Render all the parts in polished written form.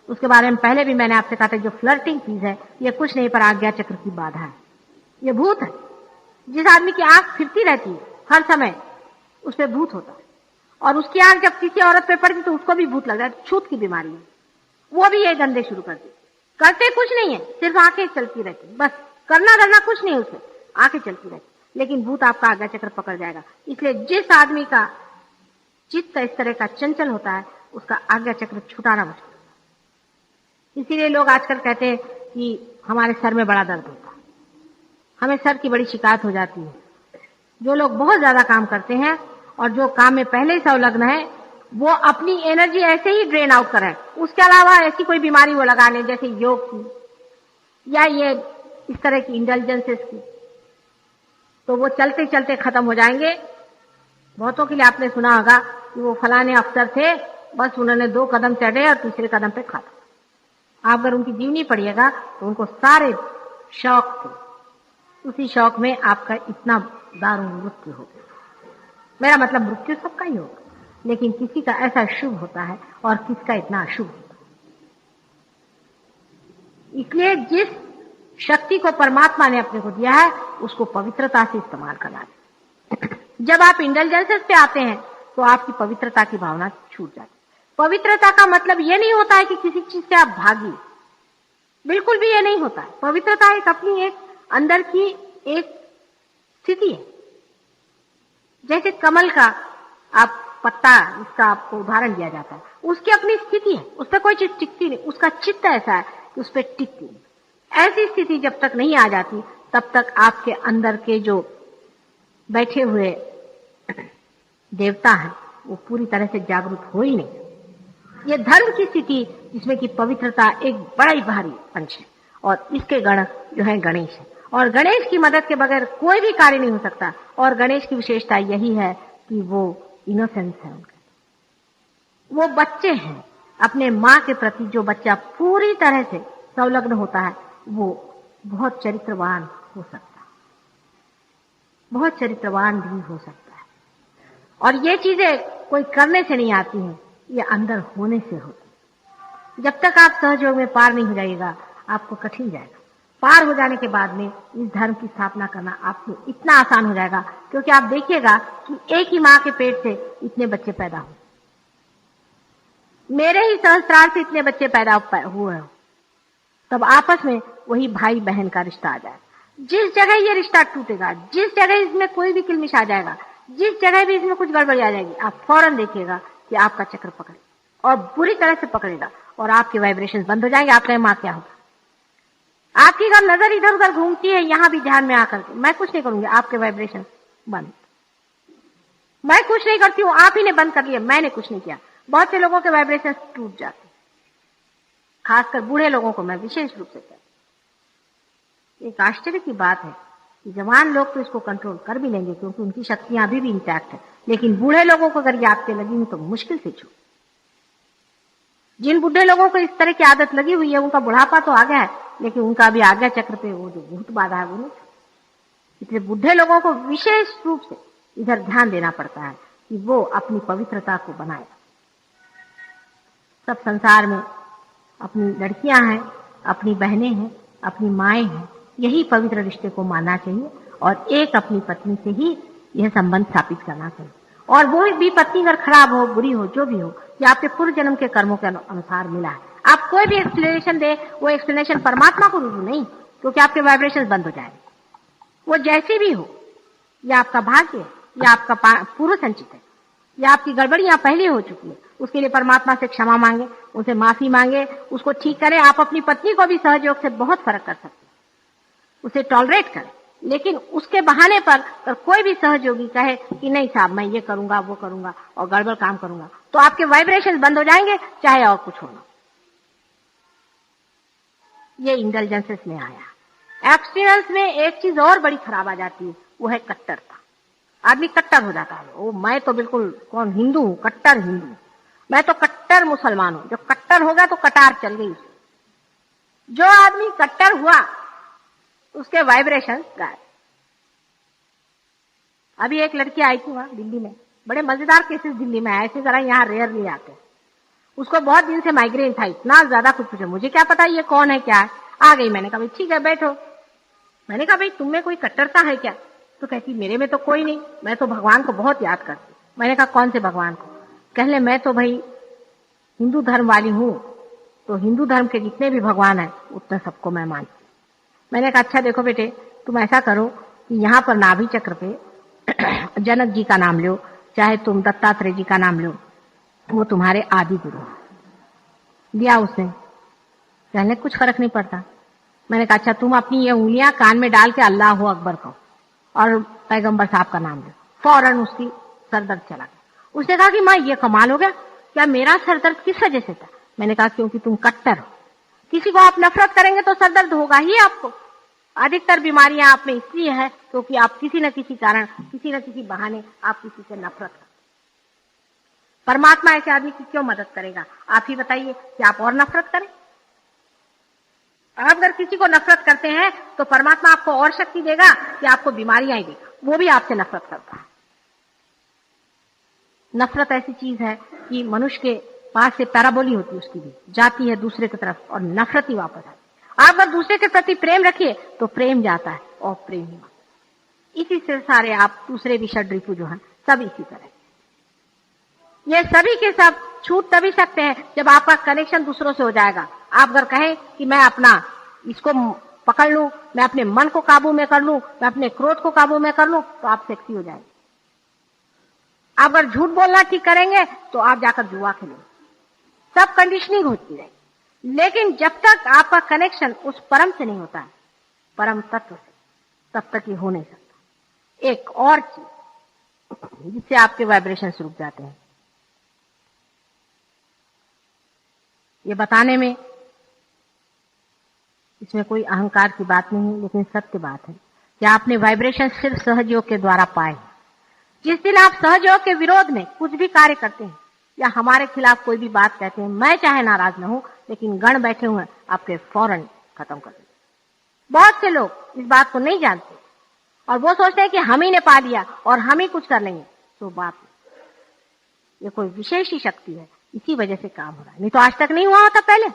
उसके बारे में पहले भी मैंने आपसे कहा था, जो फ्लर्टिंग चीज है ये कुछ नहीं पर आज्ञा चक्र की बाधा है, ये भूत है। जिस आदमी की आंख फिरती रहती है हर समय, उस पर भूत होता है, और उसकी आंख जब किसी औरत पे पड़ती तो उसको भी भूत लग जाता है। छूत की बीमारी है, वो भी ये धंधे शुरू कर दी। करते कुछ नहीं है, सिर्फ आंखें चलती रहती, बस करना धरना कुछ नहीं, उसमें आंखें चलती रहती, लेकिन भूत आपका आज्ञा चक्र पकड़ जाएगा। इसलिए जिस आदमी का चित्त इस तरह का चंचल होता है उसका आज्ञा चक्र छुटाना मुश्किल है। इसीलिए लोग आजकल कहते हैं कि हमारे सर में बड़ा दर्द होता है, हमें सर की बड़ी शिकायत हो जाती है। जो लोग बहुत ज्यादा काम करते हैं और जो काम में पहले ही संलग्न है, वो अपनी एनर्जी ऐसे ही ड्रेन आउट करें, उसके अलावा ऐसी कोई बीमारी वो लगा लें जैसे योग की या ये इस तरह की इंटेलिजेंसेस की, तो वो चलते चलते खत्म हो जाएंगे। बहुतों के लिए आपने सुना होगा कि वो फलाने अफसर थे, बस उन्होंने 2 कदम चढ़े और तीसरे कदम पे खत्म। आप अगर उनकी जीवनी पढ़िएगा तो उनको सारे शौक थे, उसी शौक में आपका इतना दारुण मृत्यु हो गया। मेरा मतलब मृत्यु सबका ही होगा, लेकिन किसी का ऐसा शुभ होता है और किसका इतना अशुभ होता है। इसलिए जिस शक्ति को परमात्मा ने अपने को दिया है उसको पवित्रता से इस्तेमाल करना है। जब आप इंटेलिजेंसेस पे आते हैं तो आपकी पवित्रता की भावना छूट जाती है। पवित्रता का मतलब ये नहीं होता है कि किसी चीज से आप भागी, बिल्कुल भी ये नहीं होता है। पवित्रता एक अपनी एक अंदर की एक स्थिति है। जैसे कमल का आप पत्ता, इसका आपको उदाहरण दिया जाता है, उसकी अपनी स्थिति है, उस पर कोई चीज टिकती नहीं, उसका चित्त ऐसा है कि उस पर टिकती नहीं। ऐसी स्थिति जब तक नहीं आ जाती तब तक आपके अंदर के जो बैठे हुए देवता हैं वो पूरी तरह से जागरूक हो ही नहीं। ये धर्म की स्थिति जिसमें कि पवित्रता एक बड़ा ही भारी अंश है, और इसके गण जो है गणेश है, और गणेश की मदद के बगैर कोई भी कार्य नहीं हो सकता। और गणेश की विशेषता यही है कि वो इनोसेंस है उनका, वो बच्चे हैं। अपने माँ के प्रति जो बच्चा पूरी तरह से संलग्न होता है वो बहुत चरित्रवान हो सकता है, बहुत चरित्रवान भी हो सकता है। और ये चीजें कोई करने से नहीं आती हैं, ये अंदर होने से होती है। जब तक आप सहयोग में पार नहीं हो जाइएगा आपको कठिन जाएगा। पार हो जाने के बाद में इस धर्म की स्थापना करना आपको इतना आसान हो जाएगा, क्योंकि आप देखिएगा कि एक ही माँ के पेट से इतने बच्चे पैदा हुए, मेरे ही सहस्त्रार से इतने बच्चे पैदा हुए हो, तब आपस में वही भाई बहन का रिश्ता आ जाएगा। जिस जगह ये रिश्ता टूटेगा, जिस जगह इसमें कोई भी किलमिश आ जाएगा, जिस जगह भी इसमें कुछ गड़बड़ी आ जाएगी, आप फौरन देखिएगा कि आपका चक्र पकड़े और बुरी तरह से पकड़ेगा और आपके वाइब्रेशन बंद हो जाएंगे। आप कहें माँ क्या होगा, आपकी अगर नजर इधर उधर घूमती है यहां भी ध्यान में आकर के, मैं कुछ नहीं करूंगी, आपके वाइब्रेशन बंद। मैं कुछ नहीं करती हूं, आप ही ने बंद कर लिया, मैंने कुछ नहीं किया। बहुत से लोगों के वाइब्रेशन टूट जाते हैं, खासकर बूढ़े लोगों को मैं विशेष रूप से कहती। एक आश्चर्य की बात है कि जवान लोग तो इसको कंट्रोल कर भी लेंगे क्योंकि उनकी शक्तियां अभी भी इंटैक्ट है, लेकिन बूढ़े लोगों को अगर ये आदतें लगी तो मुश्किल से छूट। जिन बूढ़े लोगों को इस तरह की आदत लगी हुई है उनका बुढ़ापा तो आ गया है, लेकिन उनका अभी आज्ञा चक्र पे वो जो भूत बाधा है वो नहीं। इसलिए बूढ़े लोगों को विशेष रूप से इधर ध्यान देना पड़ता है कि वो अपनी पवित्रता को बनाए। सब संसार में अपनी लड़कियां हैं, अपनी बहनें हैं, अपनी माएं हैं, यही पवित्र रिश्ते को मानना चाहिए और एक अपनी पत्नी से ही यह संबंध स्थापित करना चाहिए। और वो भी पत्नी अगर खराब हो, बुरी हो, जो भी हो, ये आपके पूर्व जन्म के कर्मों के अनुसार मिला है। आप कोई भी एक्सप्लेनेशन दे, वो एक्सप्लेनेशन परमात्मा को रुजू नहीं, क्योंकि आपके वाइब्रेशन बंद हो जाएंगे। वो जैसी भी हो, ये आपका भाग्य है, ये आपका पूर्व संचित है, ये आपकी गड़बड़ियां पहले हो चुकी है। उसके लिए परमात्मा से क्षमा मांगे, उनसे माफी मांगे, उसको ठीक करें। आप अपनी पत्नी को भी सहयोग से बहुत फर्क कर सकते हैं, उसे टॉलरेट करें, लेकिन उसके बहाने पर कोई भी सहयोगी कहे कि नहीं साहब मैं ये करूंगा वो करूंगा और गड़बड़ काम करूंगा, तो आपके वाइब्रेशन बंद हो जाएंगे, चाहे और कुछ होना। ये इंटेलिजेंसेस में आया। एक्सपीरियंस में एक चीज और बड़ी खराब आ जाती है, वो है कट्टरता। आदमी कट्टर हो जाता है। वो मैं तो बिल्कुल कौन हिंदू हूं, कट्टर हिंदू, मैं तो कट्टर मुसलमान हूं। जो कट्टर होगा तो कटार चल गई। जो आदमी कट्टर हुआ उसके वाइब्रेशन गायब। अभी एक लड़की आई थी वहां दिल्ली में, बड़े मजेदार केसेस दिल्ली में आए थे, जरा यहाँ रेयरली आते हैं। उसको बहुत दिन से माइग्रेन था, इतना ज्यादा कुछ पूछा, मुझे क्या पता ये कौन है क्या है। आ गई, मैंने कहा भाई ठीक है बैठो। मैंने कहा भाई तुम में कोई कट्टरता है क्या? तो कहती मेरे में तो कोई नहीं, मैं तो भगवान को बहुत याद करती। मैंने कहा कौन से भगवान को? कहले मैं तो भाई हिंदू धर्म वाली हूँ, तो हिंदू धर्म के जितने भी भगवान हैं उतने सबको मैं मानती। मैंने कहा अच्छा देखो बेटे, तुम ऐसा करो कि यहाँ पर नाभि चक्र पे जनक जी का नाम लो, चाहे तुम दत्तात्रेय जी का नाम लो, वो तुम्हारे आदि गुरु। दिया उसने, कहने कुछ फर्क नहीं पड़ता। मैंने कहा अच्छा तुम अपनी ये उंगलियां कान में डाल के अल्लाह अकबर कहो और पैगंबर साहब का नाम लो। फौरन उसकी सरदर्द चला गया। उसने कहा कि माँ ये कमाल हो गया, क्या मेरा सरदर्द किस वजह से था? मैंने कहा क्योंकि तुम कट्टर हो, किसी को आप नफरत करेंगे तो सरदर्द होगा ही आपको। अधिकतर बीमारियां आप में इसलिए है क्योंकि आप किसी न किसी कारण, किसी न किसी बहाने आप किसी से नफरत करते। परमात्मा ऐसे आदमी की क्यों मदद करेगा? आप ही बताइए कि आप और नफरत करें? आप अगर किसी को नफरत करते हैं तो परमात्मा आपको और शक्ति देगा कि आपको बीमारियां ही देगा, वो भी आपसे नफरत करता है। नफरत ऐसी चीज है कि मनुष्य के पास से पैराबोली होती है, उसकी भी जाती है दूसरे की तरफ और नफरत ही वापस आती है। आप अगर दूसरे के प्रति प्रेम रखिए तो प्रेम जाता है और प्रेम ही वापस। इसी से सारे आप दूसरे भी षड्रिपु जो है सब इसी तरह, ये सभी के सब छूट तभी सकते हैं जब आपका कनेक्शन दूसरों से हो जाएगा। आप अगर कहें कि मैं अपना इसको पकड़ लूं, मैं अपने मन को काबू में कर लूं, मैं अपने क्रोध को काबू में कर लूं, तो आप सेक्सी हो जाएंगे। आप अगर झूठ बोलना ठीक करेंगे तो आप जाकर जुआ खेलेंगे। सब कंडीशनिंग होती है, लेकिन जब तक आपका कनेक्शन उस परम से नहीं होता है, परम तत्व से, तब तक ये हो नहीं सकता। एक और चीज जिससे आपके वाइब्रेशन रुक जाते हैं, ये बताने में इसमें कोई अहंकार की बात नहीं है, लेकिन सत्य बात है कि आपने वाइब्रेशन सिर्फ सहयोग के द्वारा पाए। जिस दिन आप सहयोग के विरोध में कुछ भी कार्य करते हैं या हमारे खिलाफ कोई भी बात कहते हैं, मैं चाहे नाराज न हूं, लेकिन गण बैठे हुए आपके फौरन खत्म कर देते। बहुत से लोग इस बात को नहीं जानते और वो सोचते हैं कि हम ही ने पा लिया और हम ही कुछ कर लेंगे। तो बात ये कोई विशेष ही शक्ति है, इसी वजह से काम हो रहा है, नहीं तो आज तक नहीं हुआ होता पहले।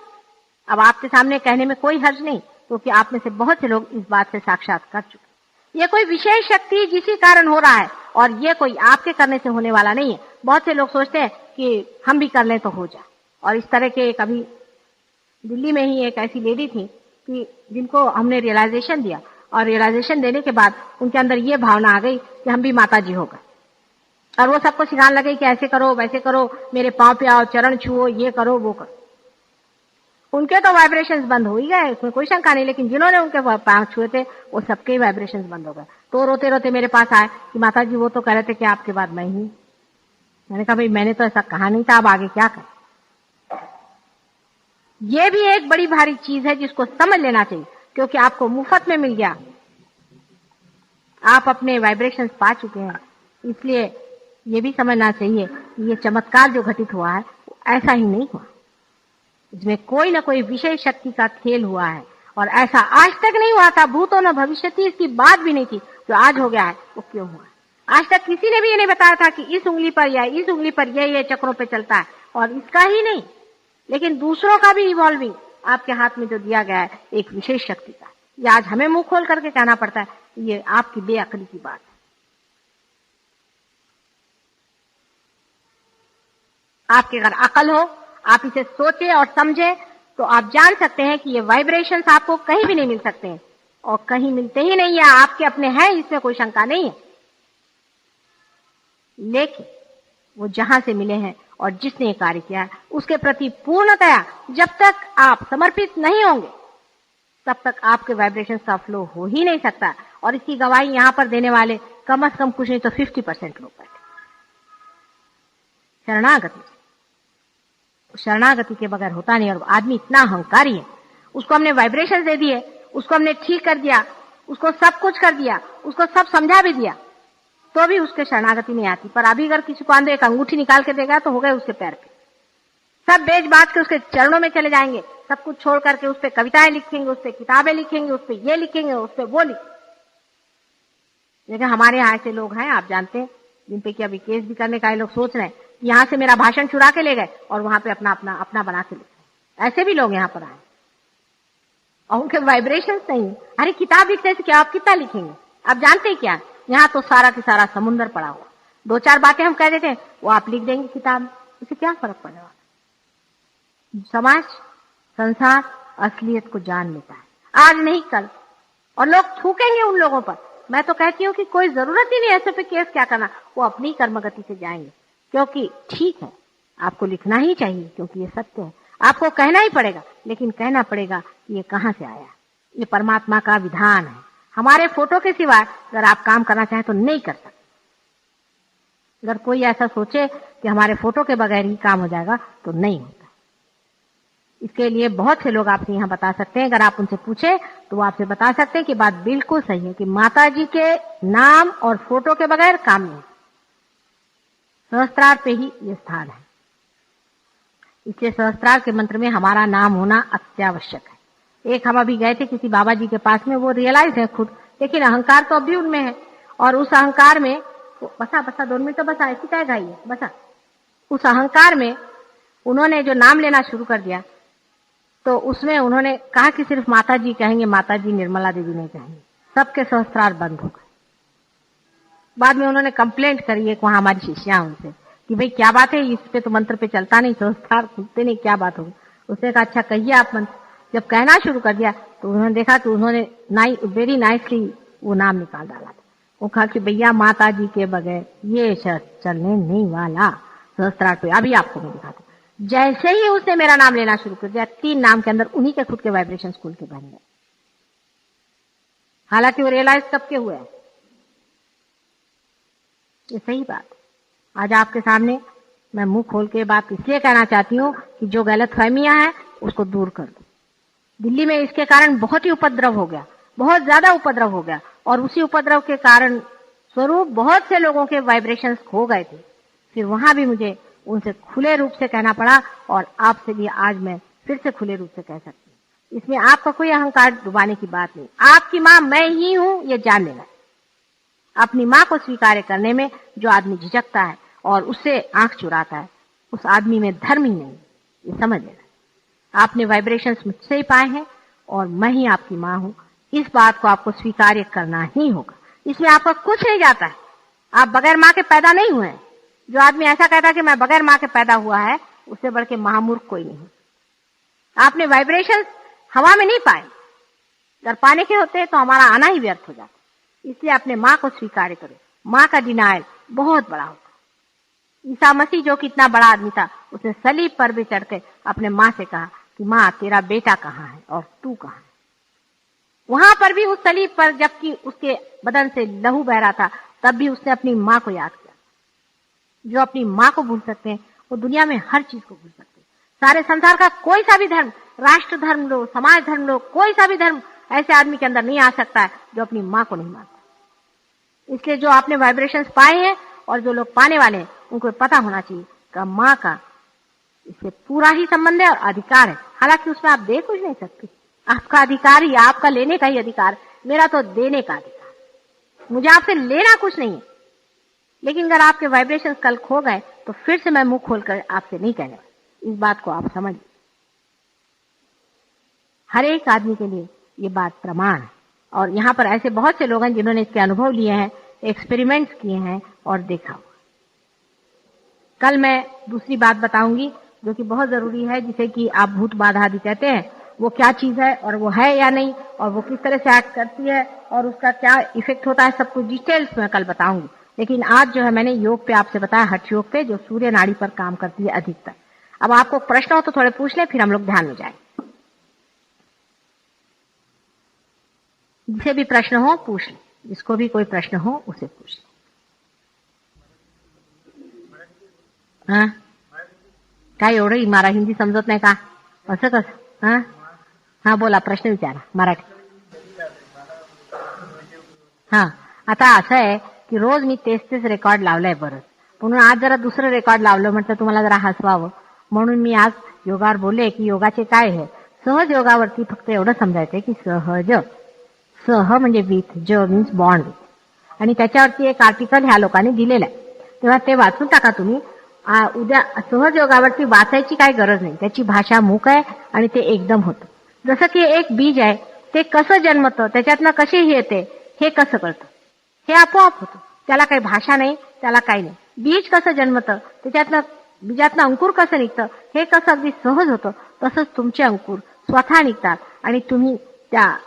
अब आपके सामने कहने में कोई हर्ज नहीं, क्योंकि आप में से बहुत से लोग इस बात से साक्षात कर चुके। ये कोई विशेष शक्ति जिसी कारण हो रहा है और ये कोई आपके करने से होने वाला नहीं है। बहुत से लोग सोचते हैं कि हम भी कर लें तो हो जाए। और इस तरह के कभी दिल्ली में ही एक ऐसी लेडी थी कि जिनको हमने रियलाइजेशन दिया और रियलाइजेशन देने के बाद उनके अंदर ये भावना आ गई कि हम भी माता जी हो गए, और वो सबको सिखाने लगे कि ऐसे करो वैसे करो, मेरे पांव पे आओ, चरण छुओ, ये करो वो करो। उनके तो वाइब्रेशंस बंद हो ही गए, उसमें कोई शंका नहीं, लेकिन जिन्होंने उनके पांव छुए थे वो सबके वाइब्रेशंस बंद हो गए। तो रोते रोते मेरे पास आए कि माता जी वो तो कह रहे थे कि आपके बाद मैं ही। मैंने कहा भाई मैंने तो ऐसा कहा नहीं था, अब आगे क्या करें। ये भी एक बड़ी भारी चीज है जिसको समझ लेना चाहिए, क्योंकि आपको मुफ्त में मिल गया, आप अपने वाइब्रेशंस पा चुके हैं। इसलिए ये भी समझना चाहिए कि ये चमत्कार जो घटित हुआ है ऐसा ही नहीं हुआ, इसमें कोई ना कोई विशेष शक्ति का खेल हुआ है और ऐसा आज तक नहीं हुआ था, भूतो न भविष्यति, इसकी बात भी नहीं थी। जो आज हो गया है वो क्यों हुआ? आज तक किसी ने भी ये नहीं बताया था कि इस उंगली पर या इस उंगली पर ये चक्रों पे चलता है, और इसका ही नहीं लेकिन दूसरों का भी इवॉल्विंग आपके हाथ में जो दिया गया है एक विशेष शक्ति का। ये आज हमें मुंह खोल करके कहना पड़ता है, ये आपकी बेअक्ली की बात है। आपके अगर अकल हो, आप इसे सोचे और समझे, तो आप जान सकते हैं कि ये वाइब्रेशंस आपको कहीं भी नहीं मिल सकते हैं और कहीं मिलते ही नहीं है, आपके अपने हैं, इसमें कोई शंका नहीं है। लेकिन वो जहां से मिले हैं और जिसने ये कार्य किया है उसके प्रति पूर्णतया जब तक आप समर्पित नहीं होंगे तब तक आपके वाइब्रेशंस का फ्लो हो ही नहीं सकता। और इसकी गवाही यहां पर देने वाले कम से कम कुछ नहीं तो 50% लोग बैठे। शरणागति के बगैर होता नहीं। और आदमी इतना अहंकारी है, उसको हमने वाइब्रेशन दे दिए, उसको हमने ठीक कर दिया, उसको सब कुछ कर दिया, उसको सब समझा भी दिया, तो भी उसके शरणागति नहीं आती। पर अभी अगर किसी को अंदर एक अंगूठी निकाल के देगा तो हो गए उसके पैर पे। सब बेच बाच के उसके चरणों में चले जाएंगे, सब कुछ छोड़ करके उस पर कविताएं लिखेंगे, उस पर किताबें लिखेंगे, उस पर ये लिखेंगे, उस पर वो लिखेंगे। लेकिन हमारे यहाँ ऐसे लोग हैं, आप जानते हैं, जिन पे कि अभी केस भी करने का लोग सोच रहे हैं, यहाँ से मेरा भाषण चुरा के ले गए और वहां पे अपना अपना अपना बना के ले गए। ऐसे भी लोग यहाँ पर आए और उनके वाइब्रेशंस नहीं है। अरे किताब लिखने से क्या, आप कितना लिखेंगे? आप जानते हैं क्या, यहाँ तो सारा की सारा समुन्द्र पड़ा हुआ। 2-4 बातें हम कह देते हैं, वो आप लिख देंगे किताब में, उसे क्या फर्क पड़ने वाला? समाज, संसार असलियत को जान लेता है, आज नहीं कल, और लोग थूकेंगे उन लोगों पर। मैं तो कहती हूँ कि कोई जरूरत ही नहीं ऐसे पे केस क्या करना, वो अपनी कर्मगति से जाएंगे। क्योंकि ठीक है, आपको लिखना ही चाहिए क्योंकि ये सत्य है, आपको कहना ही पड़ेगा, लेकिन कहना पड़ेगा कि ये कहाँ से आया। ये परमात्मा का विधान है। हमारे फोटो के सिवाय अगर आप काम करना चाहें तो नहीं कर सकते। अगर कोई ऐसा सोचे कि हमारे फोटो के बगैर ही काम हो जाएगा तो नहीं होता। इसके लिए बहुत से लोग आपसे यहाँ बता सकते हैं, अगर आप उनसे पूछे तो वो आपसे बता सकते हैं कि बात बिल्कुल सही है कि माता जी के नाम और फोटो के बगैर काम नहीं। सहस्त्रार पे ही ये स्थान है, इसलिए सहस्त्रार के मंत्र में हमारा नाम होना अत्यावश्यक है। एक हम अभी गए थे किसी बाबा जी के पास में, वो रियलाइज है खुद, लेकिन अहंकार तो अभी उनमें है। और उस अहंकार में बसा 2 मिनट तो बसा, ऐसी क्या गाई है बसा। उस अहंकार में उन्होंने जो नाम लेना शुरू कर दिया, तो उसमें उन्होंने कहा कि सिर्फ माता जी कहेंगे, माता जी निर्मला देवी नहीं कहेंगे। सबके सहस्त्रार बंद हो गए। बाद में उन्होंने कंप्लेंट करी एक वहां हमारी शिष्या उनसे कि भाई क्या बात है, इस पे तो मंत्र पे चलता नहीं, सहस्त्रार खुलते नहीं, क्या बात होगी। उसने कहा अच्छा कहिए आप मंत्र। जब कहना शुरू कर दिया तो उन्होंने देखा कि उन्होंने वेरी नाइसली वो नाम निकाल डाला था। वो कहा कि भैया माता जी के बगैर ये चलने नहीं वाला। सहस्त्रार पे अभी आपको मैं दिखाता हूं। जैसे ही उसने मेरा नाम लेना शुरू कर दिया, 3 नाम के अंदर उन्हीं के खुद के वाइब्रेशन खुल के बन गए। हालांकि वो रियलाइज कब के हुए हैं, ये सही बात। आज आपके सामने मैं मुंह खोल के बात इसलिए कहना चाहती हूँ कि जो गलतफहमियां हैं उसको दूर कर दो। दिल्ली में इसके कारण बहुत ही उपद्रव हो गया, बहुत ज्यादा उपद्रव हो गया, और उसी उपद्रव के कारण स्वरूप बहुत से लोगों के वाइब्रेशंस खो गए थे। फिर वहां भी मुझे उनसे खुले रूप से कहना पड़ा, और आपसे भी आज मैं फिर से खुले रूप से कह सकती हूँ। इसमें आपका कोई अहंकार डुबाने की बात नहीं। आपकी माँ मैं ही हूं, ये जान लेना। अपनी माँ को स्वीकार करने में जो आदमी झिझकता है और उससे आंख चुराता है, उस आदमी में धर्म ही नहीं, ये समझ लेना। आपने वाइब्रेशंस मुझसे ही पाए हैं और मैं ही आपकी माँ हूं, इस बात को आपको स्वीकार करना ही होगा। इसमें आपका कुछ नहीं जाता है, आप बगैर माँ के पैदा नहीं हुए हैं। जो आदमी ऐसा कहता है कि मैं बगैर माँ के पैदा हुआ है, उससे बढ़ के महामूर्ख कोई नहीं। आपने वाइब्रेशंस हवा में नहीं पाए, अगर पाने के होते तो हमारा आना ही व्यर्थ हो जाता। इसलिए अपने माँ को स्वीकार करो। माँ का डिनायल बहुत बड़ा होता है। ईसा मसीह जो कि इतना बड़ा आदमी था, उसने सलीब पर भी चढ़ के अपने माँ से कहा कि माँ तेरा बेटा कहाँ है और तू कहाँ है। वहां पर भी उस सलीब पर जबकि उसके बदन से लहू बह रहा था, तब भी उसने अपनी माँ को याद किया। जो अपनी माँ को भूल सकते हैं वो दुनिया में हर चीज को भूल सकते हैं। सारे संसार का कोई सा भी धर्म, राष्ट्र धर्म लो, समाज धर्म लो, कोई सा भी धर्म ऐसे आदमी के अंदर नहीं आ सकता है जो अपनी माँ को नहीं मानता। इसलिए जो आपने वाइब्रेशंस पाए हैं और जो लोग पाने वाले हैं, उनको पता होना चाहिए कि माँ का इससे पूरा ही संबंध है और अधिकार है। हालांकि उसमें आप दे कुछ नहीं सकते, आपका अधिकार ही, आपका लेने का ही अधिकार, मेरा तो देने का अधिकार। मुझे आपसे लेना कुछ नहीं है। लेकिन अगर आपके वाइब्रेशंस कल खो गए तो फिर से मैं मुंह खोलकर आपसे नहीं कहने वाली। इस बात को आप समझ, हर एक आदमी के लिए ये बात प्रमाण है। और यहाँ पर ऐसे बहुत से लोग हैं जिन्होंने इसके अनुभव लिए हैं, एक्सपेरिमेंट्स किए हैं और देखा हुआ। कल मैं दूसरी बात बताऊंगी जो कि बहुत जरूरी है, जिसे कि आप भूत बाधा आदि कहते हैं। वो क्या चीज है और वो है या नहीं, और वो किस तरह से एक्ट करती है और उसका क्या इफेक्ट होता है, सब कुछ डिटेल्स में कल बताऊंगी। लेकिन आज जो है मैंने योग पे आपसे बताया, हठ योग पे, जो सूर्य नाड़ी पर काम करती है अधिकतर। अब आपको प्रश्न हो तो थोड़े पूछ लें, फिर हम लोग ध्यान में जाएं। जिसे भी प्रश्न हो पूछ ले, जिसको भी कोई प्रश्न हो उसे पूछ ले। हाँ काय एवढं मारा हिंदी समजत नाही का, असं कसं? हाँ हाँ बोला, प्रश्न विचारा मराठी. हा आता असं आहे की रोज मी तेच रेकॉर्ड लावलंय बरं, म्हणून आज जरा दुसरं रेकॉर्ड लावलं, म्हटलं तुम्हाला जरा हसवावं म्हणून मी आज योगावर बोलले की योगाचे काय आहे. सहज योगावरती फक्त एवढं समजायचंय की सहज, सह म्हणजे विथ, ज मीन्स बॉन्ड विथ, आणि त्याच्यावरती एक आर्टिकल ह्या लोकांनी दिलेलं आहे, तेव्हा ते वाचून टाका तुम्ही. उद्या सहज योगावरती वाचायची काही गरज नाही, त्याची भाषा मूक आहे आणि ते एकदम होतं. जसं की एक बीज आहे, ते कसं जन्मतं, त्याच्यातनं कशी येते, हे कसं कळतं, हे आपोआप होतं. त्याला काही भाषा नाही, त्याला काही नाही. बीज कसं जन्मतं, त्याच्यातनं बीजातनं अंकुर कसं निघतं, हे कसं अगदी सहज होतं, तसंच तुमचे अंकुर स्वतः निघतात आणि तुम्ही त्या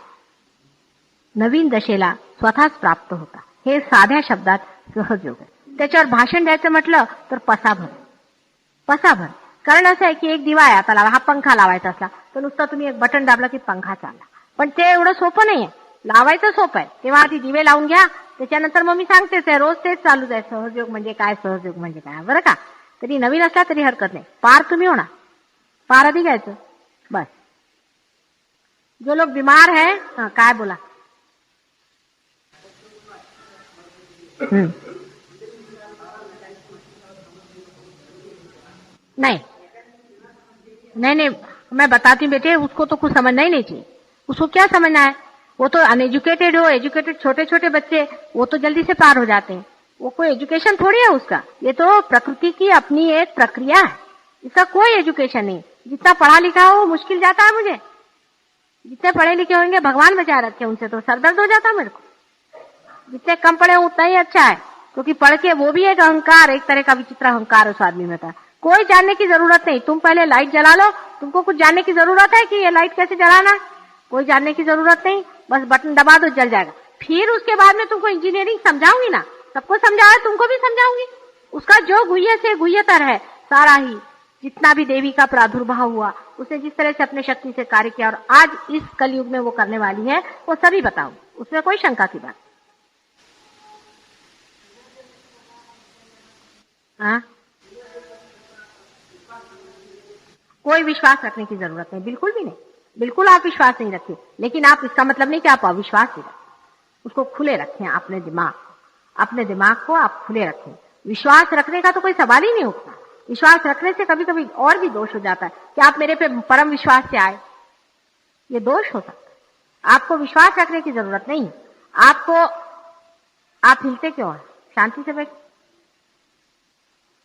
नवीन दशेला स्वतःच प्राप्त होता. हे साध्या शब्दात सहज योग आहे. त्याच्यावर भाषण द्यायचं म्हटलं तर पसाभर. कारण असं आहे की एक दिवा आहे, आता लावा, हा पंखा लावायचा असला तर नुसतं तुम्ही एक बटन दाबला की पंखा चालला. पण ते एवढं सोपं नाहीये. लावायचं सोपं आहे, तेव्हा आधी दिवे लावून घ्या, त्याच्यानंतर मग मी सांगतेच आहे, रोज तेच चालूच आहे, सहजयोग म्हणजे काय, सहजयोग म्हणजे काय, बरं का. तरी नवीन असला तरी हरकत नाही. पार तुम्ही होणार, पार आधी घ्यायचं बस. जो लोग बीमार है, काय बोला. नहीं, मैं बताती हूँ बेटे, उसको तो कुछ समझना ही नहीं चाहिए. उसको क्या समझना है, वो तो अनएजुकेटेड हो, एजुकेटेड छोटे छोटे बच्चे वो तो जल्दी से पार हो जाते हैं. वो कोई एजुकेशन थोड़ी है उसका, ये तो प्रकृति की अपनी एक प्रक्रिया है. इसका कोई एजुकेशन नहीं. जितना पढ़ा लिखा हो मुश्किल जाता है मुझे. जितने पढ़े लिखे होंगे भगवान बचा रखे, उनसे तो सरदर्द हो जाता मेरे को. जितने कम पढ़े उतना ही अच्छा है, क्योंकि पढ़ के वो भी एक अहंकार, एक तरह का विचित्र अहंकार उस आदमी में था. कोई जानने की जरूरत नहीं. तुम पहले लाइट जला लो, तुमको कुछ जानने की जरूरत है कि ये लाइट कैसे जलाना है, कोई जानने की जरूरत नहीं. बस बटन दबा दो, जल जाएगा. फिर उसके बाद में तुमको इंजीनियरिंग समझाऊंगी ना, सबको समझाया, तुमको भी समझाऊंगी. उसका जो गुह्य से गुह्यतर है सारा ही, जितना भी देवी का प्रादुर्भाव हुआ, उसने जिस तरह से अपने शक्ति से कार्य किया और आज इस कलयुग में वो करने वाली है, वो सभी बताऊं, उसमें कोई शंका की बात. हाँ, कोई विश्वास रखने की जरूरत नहीं, बिल्कुल भी नहीं. बिल्कुल आप विश्वास नहीं रखिए, लेकिन आप इसका मतलब नहीं कि आप अविश्वास ही रखें. उसको खुले रखें, अपने दिमाग को आप खुले रखें. विश्वास रखने का तो कोई सवाल ही नहीं उठता. विश्वास रखने से कभी कभी और भी दोष हो जाता है कि आप मेरे पे परम विश्वास से आए, ये दोष हो सकता है. आपको विश्वास रखने की जरूरत नहीं. आप हिलते क्यों हैं, शांति से बैठ.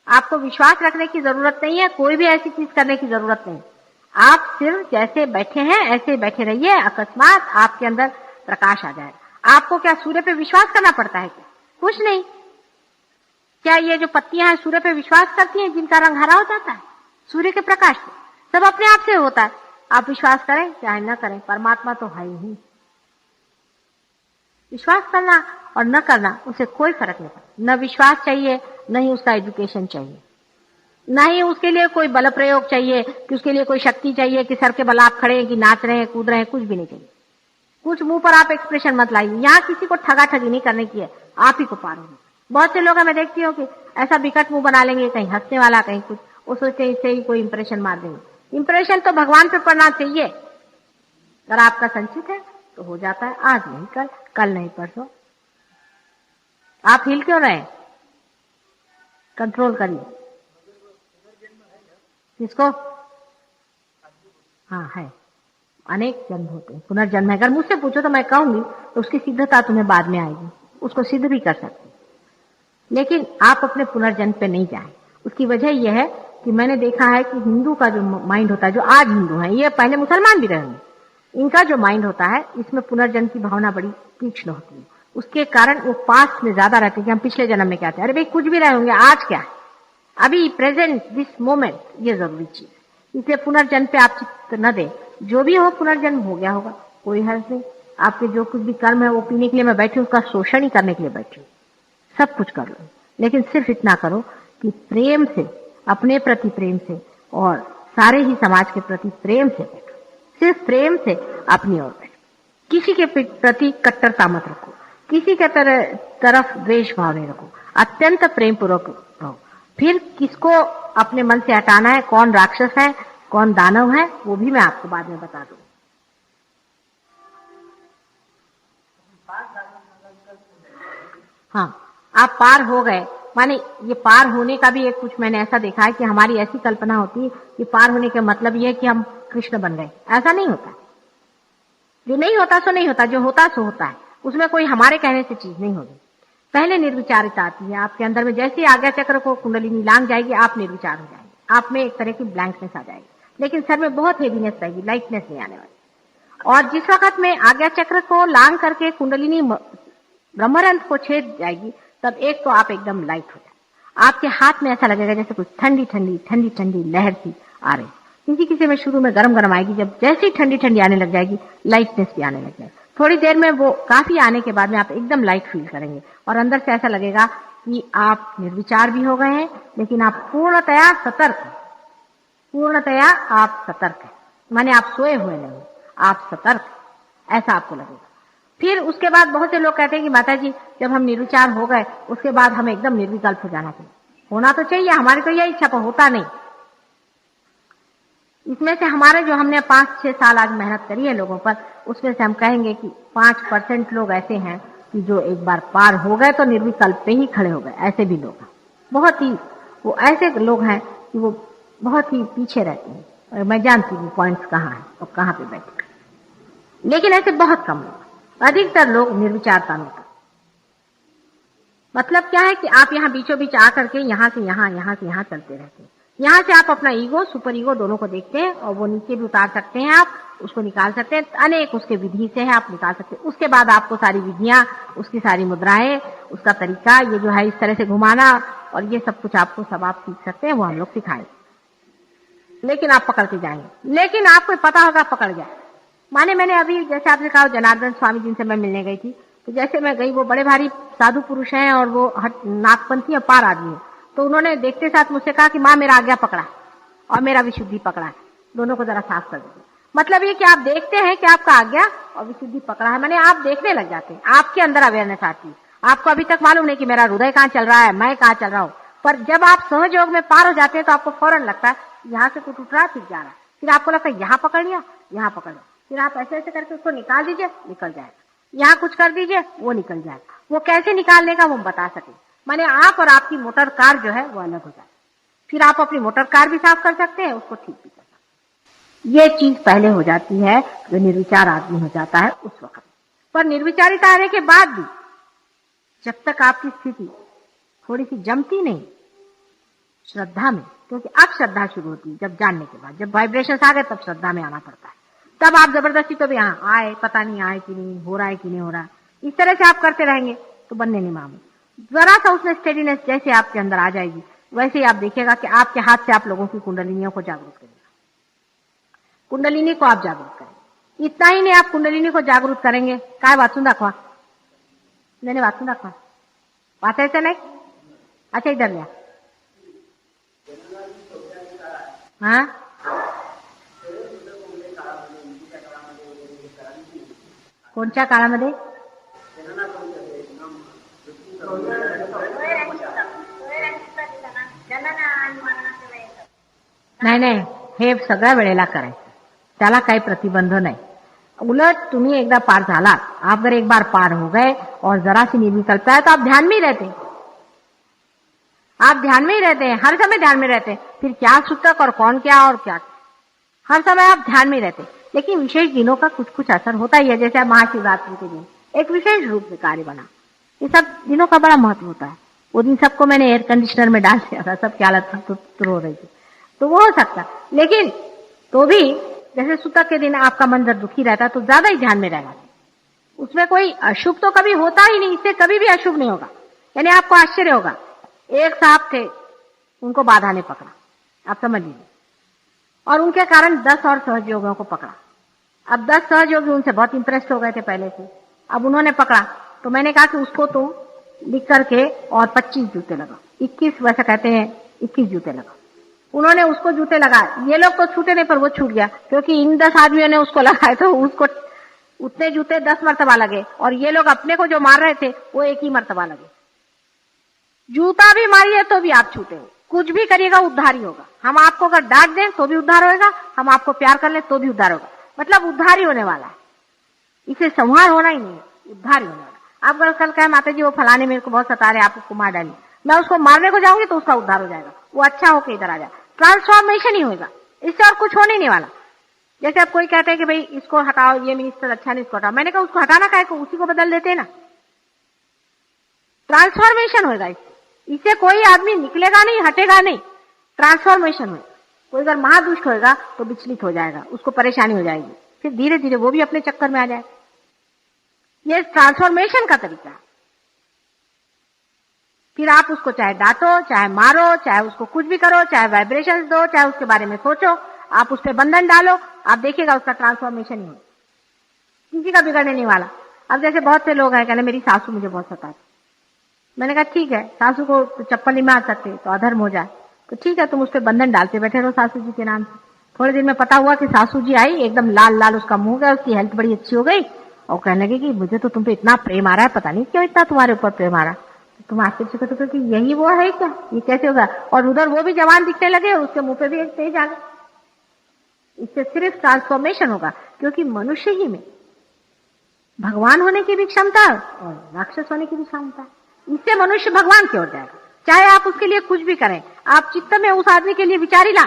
आपको विश्वास रखने की जरूरत नहीं है, कोई भी ऐसी चीज करने की जरूरत नहीं. आप सिर्फ जैसे बैठे हैं ऐसे बैठे रहिए, अकस्मात आपके अंदर प्रकाश आ जाएगा. आपको क्या सूर्य पे विश्वास करना पड़ता है क्या, कुछ नहीं. क्या ये जो पत्तियां हैं सूर्य पे विश्वास करती हैं, जिनका रंग हरा हो जाता है सूर्य के प्रकाश से, सब अपने आप से होता है. आप विश्वास करें चाहे न करें, परमात्मा तो है ही. विश्वास करना और न करना उसे कोई फर्क नहीं पड़ता. न विश्वास चाहिए, न ही उसका एजुकेशन चाहिए, न ही उसके लिए कोई बल प्रयोग चाहिए, कि उसके लिए कोई शक्ति चाहिए कि सर के बल आप खड़े हैं कि नाच रहे हैं कूद रहे हैं, कुछ भी नहीं चाहिए. कुछ मुंह पर आप एक्सप्रेशन मत लाइए. यहाँ किसी को ठगा ठगी नहीं करने की है, आप ही को पार होना. बहुत से लोग मैं देखती हूँ कि ऐसा बिकट मुंह बना लेंगे, कहीं हंसने वाला कहीं कुछ, वो सोचते इससे ही कोई इंप्रेशन मार देंगे. इंप्रेशन तो भगवान पे पड़ना चाहिए. अगर आपका संचित है तो हो जाता है, आज नहीं कल नहीं परसों. आप हिल क्यों रहे, कंट्रोल करिए. किसको, हाँ है, अनेक जन्म होते हैं, पुनर्जन्म है. अगर मुझसे पूछो तो मैं कहूंगी तो उसकी सिद्धता तुम्हें बाद में आएगी, उसको सिद्ध भी कर सकते. लेकिन आप अपने पुनर्जन्म पे नहीं जाएं. उसकी वजह यह है कि मैंने देखा है कि हिंदू का जो माइंड होता है, जो आज हिंदू है, ये पहले मुसलमान भी रहे होंगे, इनका जो माइंड होता है इसमें पुनर्जन्म की भावना बड़ी तीक्ष्ण होती है. उसके कारण वो पास्ट में ज्यादा रहते हैं कि हम पिछले जन्म में क्या थे. अरे भाई कुछ भी रहे होंगे, आज क्या है, अभी प्रेजेंट दिस मोमेंट, ये जरूरी चीज. इसलिए पुनर्जन्म पे आप चित्त न दें. जो भी हो पुनर्जन्म हो गया होगा, कोई हर्ज नहीं. आपके जो कुछ भी कर्म है वो पीने के लिए मैं बैठी हूँ, उसका शोषण ही करने के लिए बैठी हूँ. सब कुछ कर लो, लेकिन सिर्फ इतना करो कि प्रेम से, अपने प्रति प्रेम से और सारे ही समाज के प्रति प्रेम से बैठो. सिर्फ प्रेम से अपनी ओर बैठो. किसी के प्रति कट्टरता मत रखो, किसी के तरफ द्वेष भाव नहीं रखो, अत्यंत प्रेम पूर्वक रहो. फिर किसको अपने मन से हटाना है, कौन राक्षस है कौन दानव है, वो भी मैं आपको बाद में बता दूं. हाँ, आप पार हो गए, माने ये पार होने का भी एक कुछ मैंने ऐसा देखा है कि हमारी ऐसी कल्पना होती है कि पार होने का मतलब ये है कि हम कृष्ण बन गए. ऐसा नहीं होता. जो नहीं होता सो नहीं होता, जो होता सो होता है. उसमें कोई हमारे कहने से चीज नहीं होगी. पहले निर्विचारिता आती है आपके अंदर में। जैसे ही आज्ञा चक्र को कुंडलिनी लांग जाएगी, आप निर्विचार हो जाएंगे, आप में एक तरह की ब्लैंकनेस आ जाएगी, लेकिन सर में बहुत हेवीनेस रहेगी, लाइटनेस नहीं आने वाली। और जिस वक्त में आज्ञा चक्र को लांग करके कुंडलिनी ब्रह्मरंध्र को छेद जाएगी, तब एक तो आप एकदम लाइट हो जाए, आपके हाथ में ऐसा लगेगा जैसे कुछ ठंडी ठंडी ठंडी ठंडी लहर सी आ रही। किसी किसी में शुरू में गरम गरम आएगी, जब जैसे ही ठंडी ठंडी आने लग जाएगी, लाइटनेस भी आने लग जाएगी। थोड़ी देर में वो काफी आने के बाद में आप एकदम लाइट फील करेंगे और अंदर से ऐसा लगेगा कि आप निर्विचार भी हो गए हैं, लेकिन आप पूर्णतया सतर्क हैं, पूर्णतया आप सतर्क हैं, माने आप सोए हुए नहीं, आप सतर्क, ऐसा आपको लगेगा। फिर उसके बाद बहुत से लोग कहते हैं कि माता जी जब हम निर्विचार हो गए उसके बाद हमें एकदम निर्विकल्प हो जाना चाहिए। होना तो चाहिए, हमारी तो यही इच्छा, पर होता नहीं। इसमें से हमारे जो हमने 5-6 साल आज मेहनत करी है लोगों पर, उसमें से हम कहेंगे कि 5% लोग ऐसे हैं कि जो एक बार पार हो गए तो निर्विकल्प पे ही खड़े हो गए। ऐसे भी लोग हैं, बहुत ही वो ऐसे लोग हैं कि वो बहुत ही पीछे रहते हैं, और मैं जानती हूँ पॉइंट्स कहाँ हैं और कहाँ पे बैठे, लेकिन ऐसे बहुत कम लोग, अधिकतर लोग निर्विचारता में। मतलब क्या है कि आप यहाँ बीचों बीच आकर के यहाँ से यहाँ चलते रहते हैं। यहाँ से आप अपना ईगो, सुपर ईगो दोनों को देखते हैं, और वो नीचे भी उतार सकते हैं, आप उसको निकाल सकते हैं, अनेक उसके विधि से है आप निकाल सकते हैं। उसके बाद आपको सारी विधियां, उसकी सारी मुद्राएं, उसका तरीका, ये जो है इस तरह से घुमाना और ये सब कुछ आपको सब आप सीख सकते हैं, वो हम लोग सिखाएंगे, लेकिन आप पकड़ के जाएंगे। लेकिन आपको पता होगा पकड़ जाए, माने मैंने अभी जैसे आपने कहा जनार्दन स्वामी जिनसे मैं मिलने गई थी, तो जैसे मैं गई, वो बड़े भारी साधु पुरुष हैं और वो नागपंथी और पार आदमी है, तो उन्होंने देखते साथ मुझसे कहा कि माँ मेरा आज्ञा पकड़ा और मेरा विशुद्धि पकड़ा है, दोनों को जरा साफ कर दीजिए। मतलब ये कि आप देखते हैं कि आपका आज्ञा और विशुद्धि पकड़ा है, माने आप देखने लग जाते हैं, आपके अंदर अवेयरनेस आती है। आपको अभी तक मालूम नहीं कि मेरा हृदय कहाँ चल रहा है, मैं कहाँ चल रहा हूँ, पर जब आप सहयोग में पार हो जाते हैं तो आपको फौरन लगता है यहाँ से कुछ उठ रहा है, फिर जा रहा है, फिर आपको लगता है यहाँ पकड़ लिया, यहाँ पकड़ लिया, फिर आप ऐसे ऐसे करके उसको निकाल दीजिए, निकल जाएगा, यहाँ कुछ कर दीजिए, वो निकल जाएगा। वो कैसे निकालने का वो बता सके, माने आप और आपकी मोटर कार जो है वो अलग हो जाए, फिर आप अपनी मोटर कार भी साफ कर सकते हैं, उसको ठीक भी कर सकते हैं। ये चीज पहले हो जाती है जो निर्विचार आदमी हो जाता है उस वक्त। पर निर्विचारिता आने के बाद भी जब तक आपकी स्थिति थोड़ी सी जमती नहीं श्रद्धा में, क्योंकि अब श्रद्धा शुरू होती है जब जानने के बाद, जब वाइब्रेशन आ गए तब श्रद्धा में आना पड़ता है। तब आप जबरदस्ती तो भी यहाँ आए, पता नहीं आए कि नहीं, हो रहा है कि नहीं हो रहा, इस तरह से आप करते रहेंगे तो बनने नहीं मामूल। जरा सा उसमें स्टेडीनेस जैसे आपके अंदर आ जाएगी, वैसे ही आप देखिएगा कि आपके हाथ से आप लोगों की कुंडलिनियों को जागरूक करेगा, कुंडलिनी को आप जागरूक करेंगे। इतना ही नहीं, आप कुंडलिनी को जागरूक करेंगे, काय वाचून दाखवा, मैंने वाचून दाखवा, वाचायचं नाही, अच्छा इधर लिया, हाँ कोणत्या काळामध्ये, नाही नाही, हे सगळ्या वेळेला करायचं, त्याला काही प्रतिबंध नाही। उलट तुम्ही एकदा पार झाला, आप अगर एक बार पार हो गए और जरा सी निर्विकल्पता है तो आप ध्यान में ही रहते हैं, आप ध्यान में ही रहते हैं, हर समय ध्यान में रहते हैं। फिर क्या सूतक और कौन क्या और क्या, हर समय आप ध्यान में रहते हैं। लेकिन विशेष दिनों का कुछ कुछ असर होता ही है, जैसे अब महाशिवरात्रि के दिन एक विशेष रूप में कार्य बना, ये सब दिनों का बड़ा महत्व होता है। वो दिन सबको मैंने एयर कंडीशनर में डाल दिया था, सबकी हालत हो रही थी, तो वो हो सकता। लेकिन तो भी जैसे सूतक के दिन आपका मन जब दुखी रहता है तो ज्यादा ही ध्यान में रहना, उसमें कोई अशुभ तो कभी होता ही नहीं, इससे कभी भी अशुभ नहीं होगा। यानी आपको आश्चर्य होगा, एक साहब थे, उनको बाधा ने पकड़ा, आप समझ लीजिए, और उनके कारण 10 और सहयोगियों को पकड़ा। अब 10 सहयोगी उनसे बहुत इंप्रेस्ड हो गए थे पहले से, अब उन्होंने पकड़ा तो मैंने कहा कि उसको तो लिख करके और 25 जूते लगा, 21 वैसे कहते हैं, 21 जूते लगा। उन्होंने उसको जूते लगाए, ये लोग तो छूटे नहीं पर वो छूट गया, क्योंकि इन 10 आदमियों ने उसको लगाए तो उसको उतने जूते 10 मरतबा लगे, और ये लोग अपने को जो मार रहे थे वो एक ही मरतबा लगे। जूता भी मारिए तो भी आप छूटे हो, कुछ भी करिएगा उद्धार ही होगा। हम आपको अगर डांट दें तो भी उद्धार होगा, हम आपको प्यार कर ले तो भी उद्धार होगा, मतलब उद्धार ही होने वाला है, इसे संहार होना ही नहीं है, उद्धार ही होने वाला। आप अगर कल कहे माता जी वो फलाने मेरे को बहुत सता रहे, आप उसको मार डालिए, मैं उसको मारने को जाऊंगी तो उसका उद्धार हो जाएगा, वो अच्छा होकर इधर आ जाए, ट्रांसफॉर्मेशन ही होगा, इससे और कुछ होने नहीं वाला। जैसे अब कोई कहते हैं कि भाई इसको हटाओ, ये मिनिस्टर अच्छा नहीं, इसको हटाओ, मैंने कहा उसको हटाना क्या है, उसी को बदल देते ना, ट्रांसफॉर्मेशन होगा इससे कोई आदमी निकलेगा नहीं, हटेगा नहीं, ट्रांसफॉर्मेशन होगा। कोई अगर महादुष्ट होगा तो विचलित हो जाएगा, उसको परेशानी हो जाएगी, फिर धीरे धीरे वो भी अपने चक्कर में आ जाएगा। ये ट्रांसफॉर्मेशन का तरीका है। फिर आप उसको चाहे डांटो, चाहे मारो, चाहे उसको कुछ भी करो, चाहे वाइब्रेशंस दो, चाहे उसके बारे में सोचो, आप उस पर बंधन डालो, आप देखिएगा उसका ट्रांसफॉर्मेशन ही हो, किसी का बिगड़ने नहीं वाला। अब जैसे बहुत से लोग हैं कहने मेरी सासू मुझे बहुत सताती, मैंने कहा ठीक है, सासू को तो चप्पल नहीं मार सकते तो अधर्म हो जाए, तो ठीक है तुम उस पर बंधन डालते बैठे रहो सासू जी के नाम से। थोड़े दिन में पता हुआ कि सासू जी आई, एकदम लाल लाल उसका मुंह गया, उसकी हेल्थ बड़ी अच्छी हो गई, और कहने लगी कि मुझे तो तुम पे इतना प्रेम आ रहा है, पता नहीं क्यों इतना तुम्हारे ऊपर प्रेम आ रहा। तुम आश्चर्य से कहते हो कि यही वो है क्या, ये कैसे होगा? और उधर वो भी जवान दिखने लगे, उसके मुंह पे भी एक तेज आ गया। इससे सिर्फ ट्रांसफॉर्मेशन होगा, क्योंकि मनुष्य ही में भगवान होने की भी क्षमता और राक्षस होने की भी क्षमता, इससे मनुष्य भगवान की ओर जाएगा। चाहे आप उसके लिए कुछ भी करें, आप चित्त में उस आदमी के लिए विचार ही ला,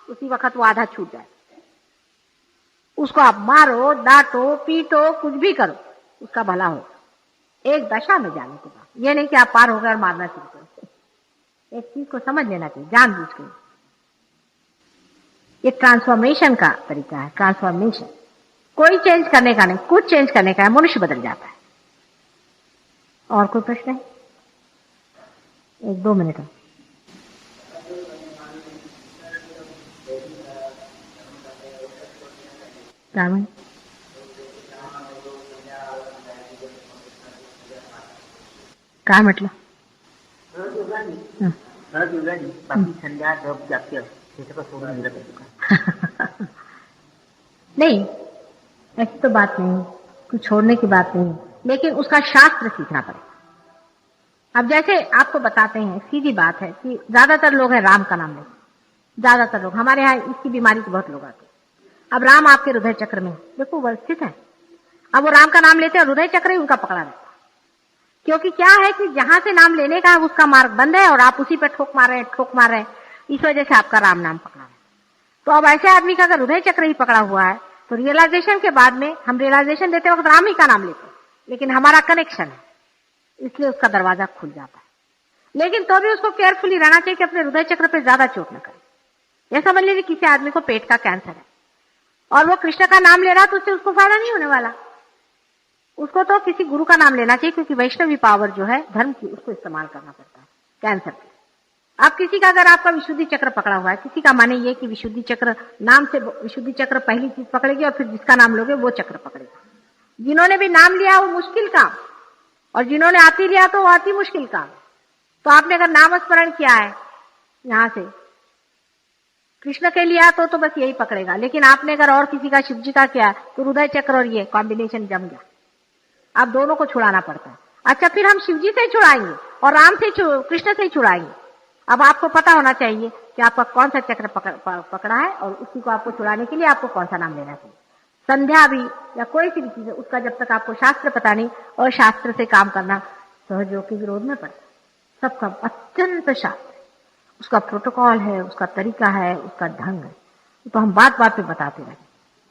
उसी वक्त वो आधा छूट जाए। उसको आप मारो, डांटो, पीटो, कुछ भी करो, उसका भला हो एक दशा में जाने के बाद। ये नहीं कि आप पार हो गए और मारना शुरू करो। एक चीज को समझ लेना चाहिए जानबूझ के, ये ट्रांसफॉर्मेशन का तरीका है। ट्रांसफॉर्मेशन कोई चेंज करने का नहीं, कुछ चेंज करने का है, मनुष्य बदल जाता है। और कोई प्रश्न है? 1-2 मिनट। काय म्हटलं? नहीं, ऐसी तो बात नहीं, कुछ छोड़ने की बात नहीं, लेकिन उसका शास्त्र सीखना पड़ेगा। अब जैसे आपको बताते हैं, सीधी बात है कि ज्यादातर लोग हैं राम का नाम लेते, ज्यादातर लोग हमारे यहाँ इसकी बीमारी से बहुत लोग आते हैं। अब राम आपके हृदय चक्र में देखो वो स्थित है, अब वो राम का नाम लेते हैं, हृदय चक्र ही उनका पकड़ा रहता है। क्योंकि क्या है कि जहां से नाम लेने का उसका मार्ग बंद है और आप उसी पे ठोक मार रहे हैं, इस वजह से आपका राम नाम पकड़ा है। तो अब ऐसे आदमी का अगर हृदय चक्र ही पकड़ा हुआ है, तो रियलाइजेशन के बाद में हम रियलाइजेशन देते वक्त राम ही का नाम लेते हैं, लेकिन हमारा कनेक्शन है, इसलिए उसका दरवाजा खुल जाता है। लेकिन तो भी उसको केयरफुली रहना चाहिए कि अपने हृदय चक्र पे ज्यादा चोट न करे। यह समझ लीजिए किसी आदमी को पेट का कैंसर है और वो कृष्ण का नाम ले रहा, तो उससे उसको फायदा नहीं होने वाला। उसको तो किसी गुरु का नाम लेना चाहिए, क्योंकि वैष्णवी पावर जो है धर्म की, उसको इस्तेमाल करना पड़ता है कैंसर के। आप किसी का अगर आपका विशुद्धि चक्र पकड़ा हुआ है, किसी का माने ये कि विशुद्धि चक्र नाम से, विशुद्धि चक्र पहली चीज पकड़ेगी और फिर जिसका नाम लोगे वो चक्र पकड़ेगा। जिन्होंने भी नाम लिया वो मुश्किल काम, और जिन्होंने आती लिया तो वो अति मुश्किल काम। तो आपने अगर नाम स्मरण किया है यहां से कृष्ण के लिया तो बस यही पकड़ेगा, लेकिन आपने अगर और किसी का, शिव जी का किया, तो हृदय चक्र और ये कॉम्बिनेशन जम गया। आप दोनों को छुड़ाना पड़ता है। अच्छा, फिर हम शिव जी से छुड़ाएंगे और राम से, कृष्ण से छुड़ाएंगे। अब आपको पता होना चाहिए कि आपका कौन सा चक्र पकड़ा है और उसी को आपको छुड़ाने के लिए आपको कौन सा नाम लेना चाहिए। संध्या भी या कोई सी भी चीज है, उसका जब तक आपको शास्त्र पता नहीं और शास्त्र से काम करना सहयोग के विरोध में पड़ता है। सबका अत्यंत शास्त्र, उसका प्रोटोकॉल है, उसका तरीका है, उसका ढंग है, तो हम बात बात पे बताते रहे।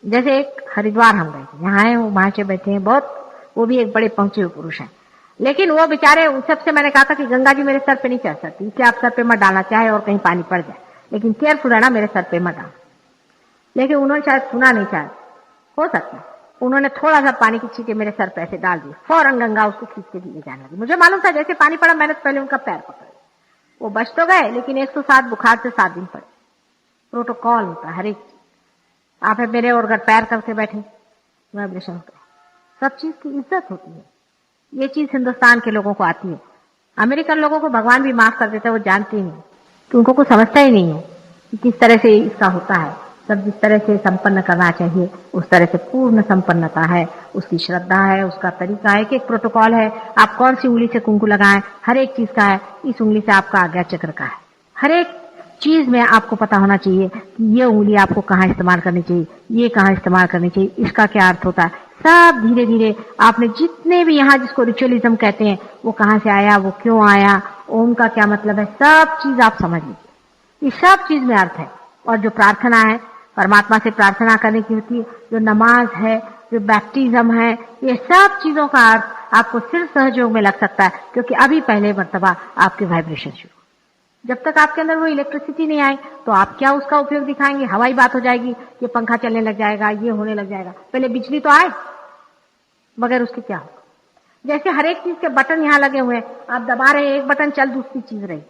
जैसे एक हरिद्वार हम गए थे, यहाँ है वो महाशय बैठे हैं बहुत, वो भी एक बड़े पहुंचे हुए पुरुष हैं, लेकिन वो बेचारे, उन सबसे मैंने कहा था कि गंगा जी मेरे सर पे नहीं चढ़ सकती, इसलिए आप सर पे मत डालना, चाहे और कहीं पानी पड़ जाए, लेकिन केयरफुल रहना, मेरे सर पे मत डालना। लेकिन उन्होंने शायद सुना नहीं, शायद हो सकता है उन्होंने थोड़ा सा पानी की छींटे मेरे सर पे ऐसे डाल दी, फौरन गंगा उसको खींच के ले जाने लगी। मुझे मालूम था जैसे पानी पड़ा, मैंने तो पहले उनका पैर पकड़ा, वो बच तो गए, लेकिन 107 बुखार से 7 दिन पड़े। प्रोटोकॉल होता है हर एक चीज। आप है मेरे और अगर पैर करके बैठे, वाइब्रेशन होता है, सब चीज की इज्जत होती है। ये चीज हिंदुस्तान के लोगों को आती है, अमेरिकन लोगों को भगवान भी माफ कर देता है, वो जानते ही नहीं, तो उनको कुछ समझता ही नहीं है कि किस तरह से इसका होता है। सब जिस तरह से संपन्न करना चाहिए उस तरह से पूर्ण संपन्नता है, उसकी श्रद्धा है, उसका तरीका है, एक प्रोटोकॉल है। आप कौन सी उंगली से कुंकु लगाएं, हर एक चीज का है। इस उंगली से आपका आज्ञा चक्र का है, हर एक चीज में आपको पता होना चाहिए कि ये उंगली आपको कहाँ इस्तेमाल करनी चाहिए, ये कहाँ इस्तेमाल करनी चाहिए, इसका क्या अर्थ होता है। सब धीरे धीरे आपने जितने भी यहाँ जिसको रिचुअलिज्म कहते हैं, वो कहाँ से आया, वो क्यों आया, ओम का क्या मतलब है, सब चीज आप समझ लीजिए। इस सब चीज में अर्थ है। और जो प्रार्थना है, परमात्मा से प्रार्थना करने की होती है, जो नमाज है, जो बैप्टिज्म है, ये सब चीजों का अर्थ आपको सिर्फ सहयोग में लग सकता है, क्योंकि अभी पहले मर्तबा आपके वाइब्रेशन शुरू। जब तक आपके अंदर वो इलेक्ट्रिसिटी नहीं आई तो आप क्या उसका उपयोग दिखाएंगे? हवाई बात हो जाएगी, ये पंखा चलने लग जाएगा, ये होने लग जाएगा। पहले बिजली तो आए, मगर उसके क्या होगा? जैसे हर एक चीज के बटन यहाँ लगे हुए हैं, आप दबा रहे हैं, एक बटन चल, दूसरी चीज रही।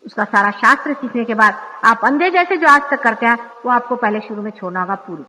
उसका सारा शास्त्र सीखने के बाद आप अंधे जैसे जो आज तक करते हैं वो आपको पहले शुरू में छोड़ना होगा पूरी।